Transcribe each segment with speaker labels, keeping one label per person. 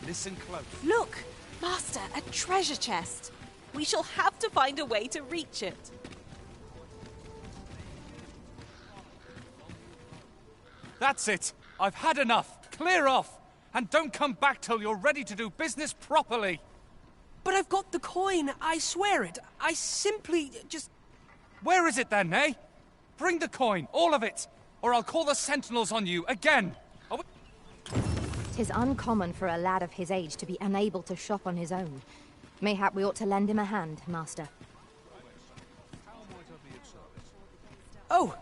Speaker 1: Listen close.
Speaker 2: Look! Master, a treasure chest. We shall have to find a way to reach it.
Speaker 1: That's it. I've had enough. Clear off. And don't come back till you're ready to do business properly.
Speaker 3: But I've got the coin, I swear it. I simply just...
Speaker 1: Where is it then, eh? Bring the coin, all of it, or I'll call the sentinels on you again. Oh,
Speaker 4: 'Tis uncommon for a lad of his age to be unable to shop on his own. Mayhap we ought to lend him a hand, master.
Speaker 3: Oh,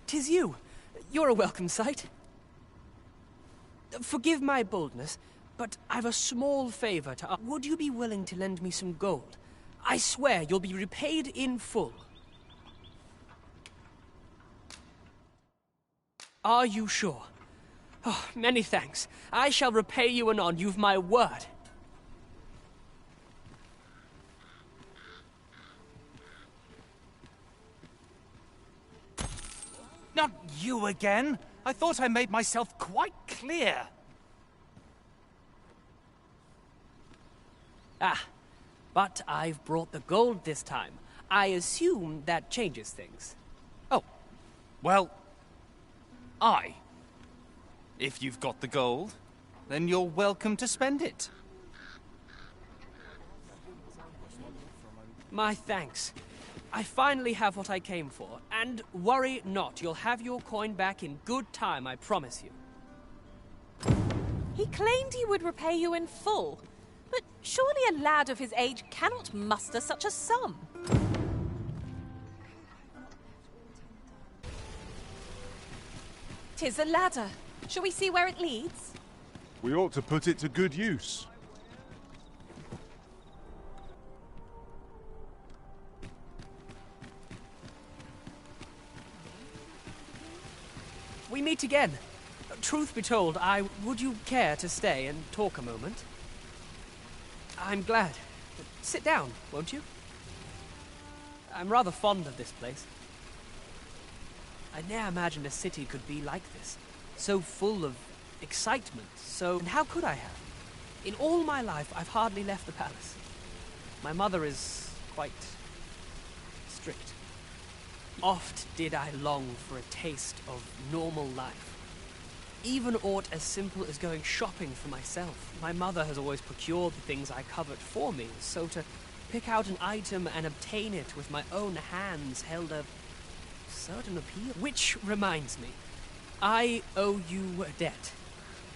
Speaker 3: 'tis you. You're a welcome sight. Forgive my boldness, but I've a small favor to ask. Would you be willing to lend me some gold? I swear you'll be repaid in full. Are you sure? Oh, many thanks. I shall repay you anon, you've my word.
Speaker 1: not you again. I thought I made myself quite clear.
Speaker 3: Ah, but I've brought the gold this time. I assume that changes things.
Speaker 1: Oh, well, if you've got the gold, then you're welcome to spend it.
Speaker 3: My thanks. I finally have what I came for. And worry not, you'll have your coin back in good time, I promise you.
Speaker 2: He claimed he would repay you in full. But surely a lad of his age cannot muster such a sum. 'Tis a ladder. Shall we see where it leads?
Speaker 5: We ought to put it to good use.
Speaker 3: We meet again. Truth be told, would you care to stay and talk a moment? I'm glad. Sit down, won't you? I'm rather fond of this place. I ne'er imagined a city could be like this. So full of excitement, And how could I have? In all my life, I've hardly left the palace. My mother is quite strict. Oft did I long for a taste of normal life. Even aught as simple as going shopping for myself. My mother has always procured the things I covet for me, so to pick out an item and obtain it with my own hands held a certain appeal. Which reminds me, I owe you a debt.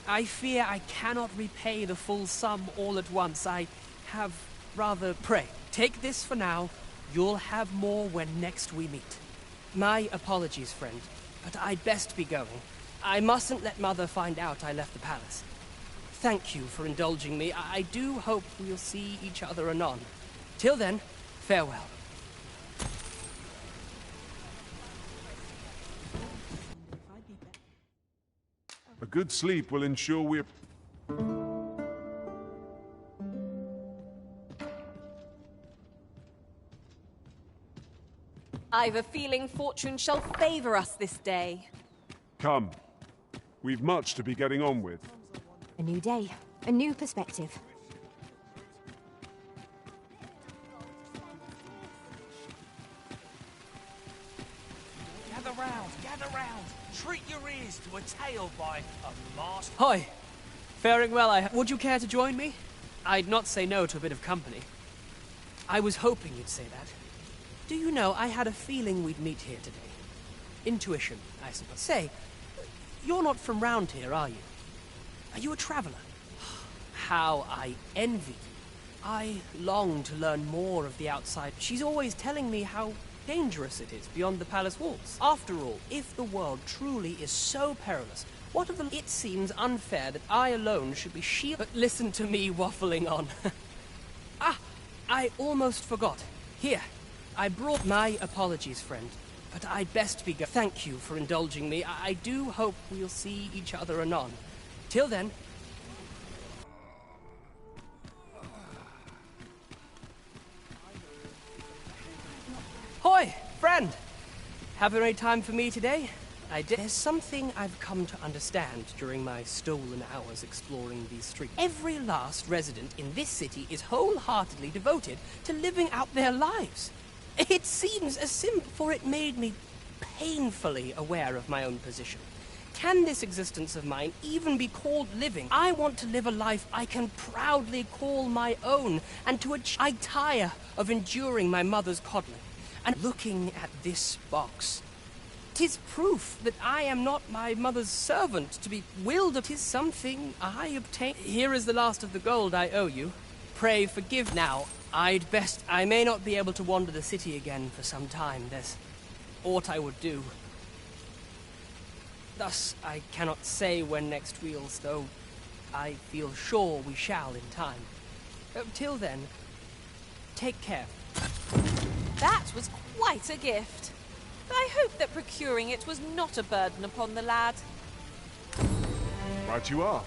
Speaker 3: I fear I cannot repay the full sum all at once. I have rather... Pray, take this for now. You'll have more when next we meet. My apologies, friend, but I'd best be going. I mustn't let Mother find out I left the palace. Thank you for indulging me. I do hope we'll see each other anon. Till then, farewell.
Speaker 5: A good sleep will ensure we're...
Speaker 2: I've a feeling fortune shall favor us this day.
Speaker 5: Come. We've much to be getting on with.
Speaker 4: A new day, a new perspective.
Speaker 1: Gather round, gather round. Treat your ears to a tale by a master.
Speaker 3: Hoi! Faring well, Would you care to join me? I'd not say no to a bit of company. I was hoping you'd say that. Do you know, I had a feeling we'd meet here today. Intuition, I suppose. Say, you're not from round here, are you? Are you a traveler? How I envy you. I long to learn more of the outside. She's always telling me how dangerous it is beyond the palace walls. After all, if the world truly is so perilous, what of the... It seems unfair that I alone should be shielded. But listen to me waffling on. I almost forgot. Here, I brought... My apologies, friend, but I'd best be go... Thank you for indulging me. I do hope we'll see each other anon. Till then... Hoi, friend! Have any time for me today? There's something I've come to understand during my stolen hours exploring these streets. Every last resident in this city is wholeheartedly devoted to living out their lives. It seems as simple, for it made me painfully aware of my own position. Can this existence of mine even be called living? I want to live a life I can proudly call my own, and to achieve. I tire of enduring my mother's coddling. And looking at this box, 'tis proof that I am not my mother's servant to be willed. 'Tis something I obtain. Here is the last of the gold I owe you. Pray forgive now. I may not be able to wander the city again for some time. There's aught I would do. Thus, I cannot say when next wheels, though I feel sure we shall in time. Till then, take care.
Speaker 2: That was quite a gift. I hope that procuring it was not a burden upon the lad.
Speaker 5: Right you are.